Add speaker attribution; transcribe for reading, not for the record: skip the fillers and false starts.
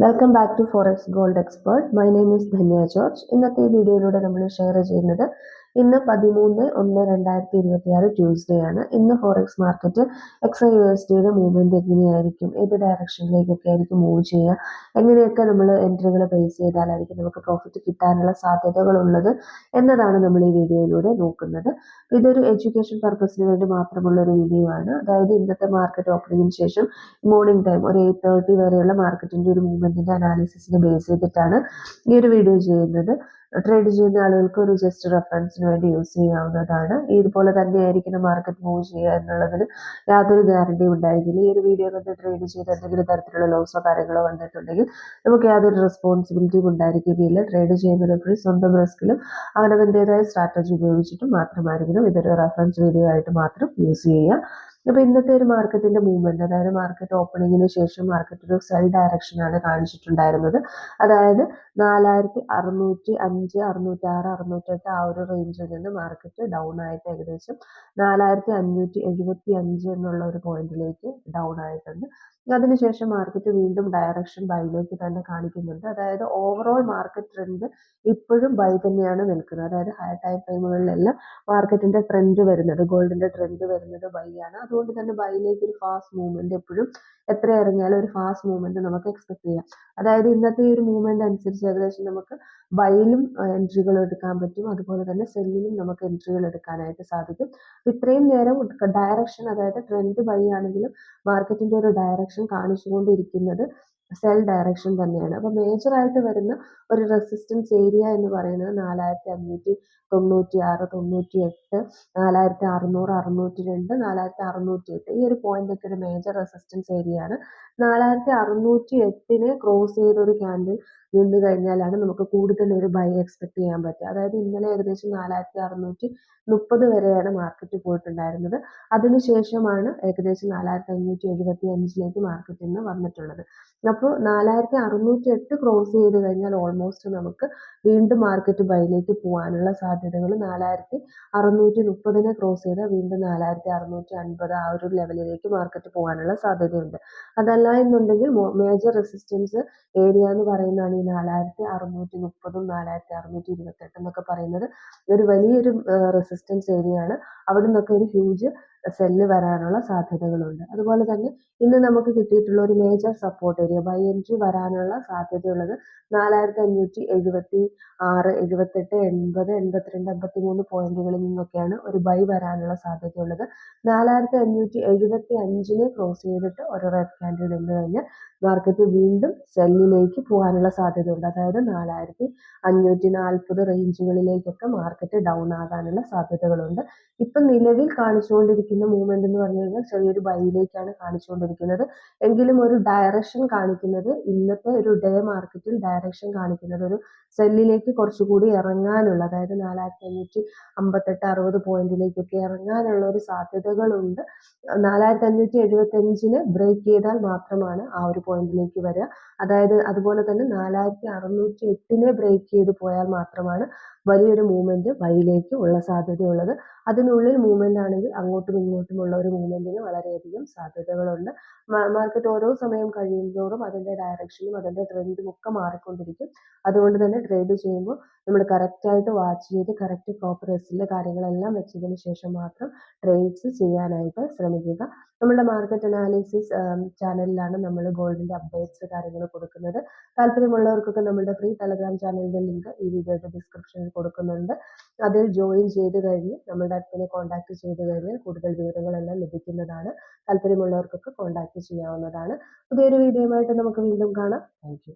Speaker 1: Welcome back to forex gold expert. My name is Dhanya George. ഇന്നത്തെ വീഡിയോയിലൂടെ നമ്മൾ share ചെയ്യുന്നത് ഇന്ന് 13/1/2026 ട്യൂസ്ഡേ ആണ്. ഇന്ന് ഫോറക്സ് മാർക്കറ്റ് XAUSD മൂവ്മെന്റ് എങ്ങനെയായിരിക്കും, ഏത് ഡയറക്ഷനിലേക്കൊക്കെ ആയിരിക്കും മൂവ് ചെയ്യുക, എങ്ങനെയൊക്കെ നമ്മൾ എൻട്രികൾ പ്ലേസ് ചെയ്താലായിരിക്കും നമുക്ക് പ്രോഫിറ്റ് കിട്ടാനുള്ള സാധ്യതകൾ ഉള്ളത് എന്നതാണ് നമ്മൾ ഈ വീഡിയോയിലൂടെ നോക്കുന്നത്. ഇതൊരു എഡ്യൂക്കേഷൻ പർപ്പസിന് വേണ്ടി മാത്രമുള്ള ഒരു വീഡിയോ ആണ്. അതായത് ഇന്നത്തെ മാർക്കറ്റ് ഓപ്പണിംഗിന് ശേഷം മോർണിംഗ് ടൈം ഒരു 8:30 വരെയുള്ള മാർക്കറ്റിന്റെ ഒരു മൂവ്മെന്റിന്റെ അനാലിസിസിനെ ബേസ് ചെയ്തിട്ടാണ് ഈ ഒരു വീഡിയോ ചെയ്യുന്നത്. ട്രേഡ് ചെയ്യുന്ന ആളുകൾക്ക് ഒരു ജസ്റ്റ് റെഫറൻസിന് വേണ്ടി യൂസ് ചെയ്യാവുന്നതാണ്. ഇതുപോലെ തന്നെയായിരിക്കും മാർക്കറ്റ് മൂവ് ചെയ്യുക എന്നുള്ളതിന് യാതൊരു ഗ്യാരണ്ടിയും ഉണ്ടായിരിക്കില്ല. ഈ ഒരു വീഡിയോ കണ്ട് ട്രേഡ് ചെയ്ത് എന്തെങ്കിലും തരത്തിലുള്ള ലോസോ കാര്യങ്ങളോ വന്നിട്ടുണ്ടെങ്കിൽ നമുക്ക് യാതൊരു റെസ്പോൺസിബിലിറ്റിയും ഉണ്ടായിരിക്കുകയില്ല. ട്രേഡ് ചെയ്യുന്നവരെപ്പോഴും സ്വന്തം റിസ്കിലും അവനവൻ്റെതായ സ്ട്രാറ്റജി ഉപയോഗിച്ചിട്ടും മാത്രമായിരിക്കണം ഇതൊരു റെഫറൻസ് വീഡിയോ ആയിട്ട് മാത്രം യൂസ് ചെയ്യുക. അപ്പൊ ഇന്നത്തെ ഒരു മാർക്കറ്റിന്റെ മൂവ്മെന്റ്, അതായത് മാർക്കറ്റ് ഓപ്പണിങ്ങിന് ശേഷം മാർക്കറ്റ് ഒരു സെൽ ഡയറക്ഷൻ ആണ് കാണിച്ചിട്ടുണ്ടായിരുന്നത്. അതായത് 4605, 606, 608 ആ ഒരു റേഞ്ചിൽ നിന്ന് മാർക്കറ്റ് ഡൗൺ ആയിട്ട് ഏകദേശം 4575 എന്നുള്ള ഒരു പോയിന്റിലേക്ക് ഡൗൺ ആയിട്ടുണ്ട്. അതിനുശേഷം മാർക്കറ്റ് വീണ്ടും ഡയറക്ഷൻ ബൈയിലേക്ക് തന്നെ കാണിക്കുന്നുണ്ട്. അതായത് ഓവറോൾ മാർക്കറ്റ് ട്രെൻഡ് ഇപ്പോഴും ബൈ തന്നെയാണ് നിൽക്കുന്നത്. അതായത് ഹയർ ടൈം ഫ്രെയിമുകളിലെല്ലാം മാർക്കറ്റിന്റെ ട്രെൻഡ് വരുന്നത്, ഗോൾഡിന്റെ ട്രെൻഡ് വരുന്നത് ബൈ ആണ്. അതുകൊണ്ട് തന്നെ ബൈയിലേക്ക് ഒരു ഫാസ്റ്റ് മൂവ്മെന്റ് എപ്പോഴും എത്ര ഇറങ്ങിയാലും ഒരു ഫാസ്റ്റ് മൂവ്മെന്റ് നമുക്ക് എക്സ്പെക്ട് ചെയ്യാം. അതായത് ഇന്നത്തെ ഈ ഒരു മൂവ്മെന്റ് അനുസരിച്ച് ഏകദേശം നമുക്ക് ബൈയിലും എൻട്രികൾ എടുക്കാൻ പറ്റും, അതുപോലെ തന്നെ സെല്ലിലും നമുക്ക് എൻട്രികൾ എടുക്കാനായിട്ട് സാധിക്കും. ഇത്രയും നേരം ഡയറക്ഷൻ, അതായത് ട്രെൻഡ് ബൈ ആണെങ്കിലും മാർക്കറ്റിന്റെ ഒരു ഡയറക്ഷൻ കാണിച്ചുകൊണ്ടിരിക്കുന്നത് സെൽ ഡയറക്ഷൻ തന്നെയാണ്. അപ്പൊ മേജർ ആയിട്ട് വരുന്ന ഒരു റെസിസ്റ്റൻസ് ഏരിയ എന്ന് പറയുന്നത് 4596, 98, 4600, 602, 4608 ഈ ഒരു പോയിന്റ് ഒക്കെ ഒരു മേജർ റെസിസ്റ്റൻസ് ഏരിയ ആണ്. 4608 ക്രോസ് ചെയ്ത ഒരു ക്യാൻഡിൽ നിന്ന് കഴിഞ്ഞാലാണ് നമുക്ക് കൂടുതൽ ഒരു ബൈ എക്സ്പെക്ട് ചെയ്യാൻ പറ്റുക. അതായത് ഇന്നലെ ഏകദേശം 4630 വരെയാണ് മാർക്കറ്റ് പോയിട്ടുണ്ടായിരുന്നത്. അതിനുശേഷമാണ് ഏകദേശം 4575 മാർക്കറ്റ് ഇന്ന് വന്നിട്ടുള്ളത്. അപ്പോൾ 4608 ക്രോസ് ചെയ്ത് കഴിഞ്ഞാൽ ഓൾമോസ്റ്റ് നമുക്ക് വീണ്ടും മാർക്കറ്റ് ബൈയിലേക്ക് പോകാനുള്ള സാധ്യതകൾ 4630 ക്രോസ് ചെയ്താൽ വീണ്ടും 4650 ആ ഒരു ലെവലിലേക്ക് മാർക്കറ്റ് പോകാനുള്ള സാധ്യതയുണ്ട്. അതല്ല എന്നുണ്ടെങ്കിൽ മേജർ റെസിസ്റ്റൻസ് ഏരിയ എന്ന് പറയുന്നതാണ് ഈ 4630, 4628 എന്നൊക്കെ പറയുന്നത് ഒരു വലിയൊരു റെസിസ്റ്റൻസ് ഏരിയ ആണ്. അവിടെ നിന്നൊക്കെ ഒരു ഹ്യൂജ് സെല്ല് വരാനുള്ള സാധ്യതകളുണ്ട്. അതുപോലെ തന്നെ ഇന്ന് നമുക്ക് കിട്ടിയിട്ടുള്ള ഒരു major support area by entry വരാനുള്ള സാധ്യതയുള്ളത് 4576, 78, 80, 82, 83 പോയിന്റുകളിൽ നിന്നൊക്കെയാണ് ഒരു ബൈ വരാനുള്ള സാധ്യതയുള്ളത്. 4575 ക്രോസ് ചെയ്തിട്ട് ഒരു റെഡ് ക്യാൻഡിൽ നിന്ന് കഴിഞ്ഞാൽ മാർക്കറ്റ് വീണ്ടും സെല്ലിലേക്ക് പോകാനുള്ള സാധ്യതയുണ്ട്. അതായത് 4540 റേഞ്ചുകളിലേക്കൊക്കെ മാർക്കറ്റ് ഡൗൺ ആകാനുള്ള സാധ്യതകളുണ്ട്. ഇപ്പൊ നിലവിൽ കാണിച്ചുകൊണ്ടിരിക്കുന്ന മൂവ്മെന്റ് എന്ന് പറഞ്ഞു കഴിഞ്ഞാൽ ചെറിയൊരു ബൈയിലേക്കാണ് കാണിച്ചുകൊണ്ടിരിക്കുന്നത്. എങ്കിലും ഒരു ഡയറക്ഷൻ കാണിക്കുന്നത്, ഇന്നത്തെ ഒരു ഡേ മാർക്കറ്റിൽ ഡയറക്ഷൻ കാണിക്കുന്നത് ഒരു സെല്ലിലേക്ക് കുറച്ചുകൂടി ഇറങ്ങാനുള്ള, അതായത് 4558, 60 പോയിന്റിലേക്കൊക്കെ ഇറങ്ങാനുള്ള ഒരു സാധ്യതകളുണ്ട്. 4575 ബ്രേക്ക് ചെയ്താൽ മാത്രമാണ് ആ ഒരു പോയിന്റിലേക്ക് വരിക. അതായത് അതുപോലെ തന്നെ 4608 ബ്രേക്ക് ചെയ്ത് പോയാൽ മാത്രമാണ് വലിയൊരു മൂവ്മെന്റ് ബൈയിലേക്ക് ഉള്ള സാധ്യതയുള്ളത്. അതിനുള്ളിൽ മൂവ്മെന്റ് ആണെങ്കിൽ അങ്ങോട്ടും ഇങ്ങോട്ടുമുള്ള ഒരു മൂവ്മെന്റിന് വളരെയധികം സാധ്യതകളുണ്ട്. മാർക്കറ്റ് ഓരോ സമയം കഴിയുന്തോറും അതിന്റെ ഡയറക്ഷനും അതിന്റെ ട്രെൻഡും ഒക്കെ മാറിക്കൊണ്ടിരിക്കും. അതുകൊണ്ട് തന്നെ ട്രേഡ് ചെയ്യുമ്പോൾ നമ്മൾ കറക്റ്റ് ആയിട്ട് വാച്ച് ചെയ്ത് കറക്റ്റ് പ്രോപ്പർ എസിലെ കാര്യങ്ങളെല്ലാം വെച്ചതിന് ശേഷം മാത്രം ട്രേഡ്സ് ചെയ്യാനായിട്ട് ശ്രമിക്കുക. നമ്മുടെ മാർക്കറ്റ് അനാലിസിസ് ചാനലിലാണ് നമ്മൾ ഗോൾഡിന്റെ അപ്ഡേറ്റ്സ് കാര്യങ്ങൾ കൊടുക്കുന്നത്. താല്പര്യമുള്ളവർക്കൊക്കെ നമ്മുടെ ഫ്രീ ടെലഗ്രാം ചാനലിന്റെ ലിങ്ക് ഈ വീഡിയോയുടെ ഡിസ്ക്രിപ്ഷനിൽ കൊടുക്കുന്നുണ്ട്. അതിൽ ജോയിൻ ചെയ്ത് കഴിഞ്ഞ് നമ്മുടെ അഡ്മിനെ കോൺടാക്ട് ചെയ്ത് കഴിഞ്ഞാൽ കൂടുതൽ വിവരങ്ങളെല്ലാം ലഭിക്കുന്നതാണ്. താല്പര്യമുള്ളവർക്കൊക്കെ കോൺടാക്ട് ചെയ്യാവുന്നതാണ്. പുതിയൊരു വീഡിയോയുമായിട്ട് നമുക്ക് വീണ്ടും കാണാം. Thank you.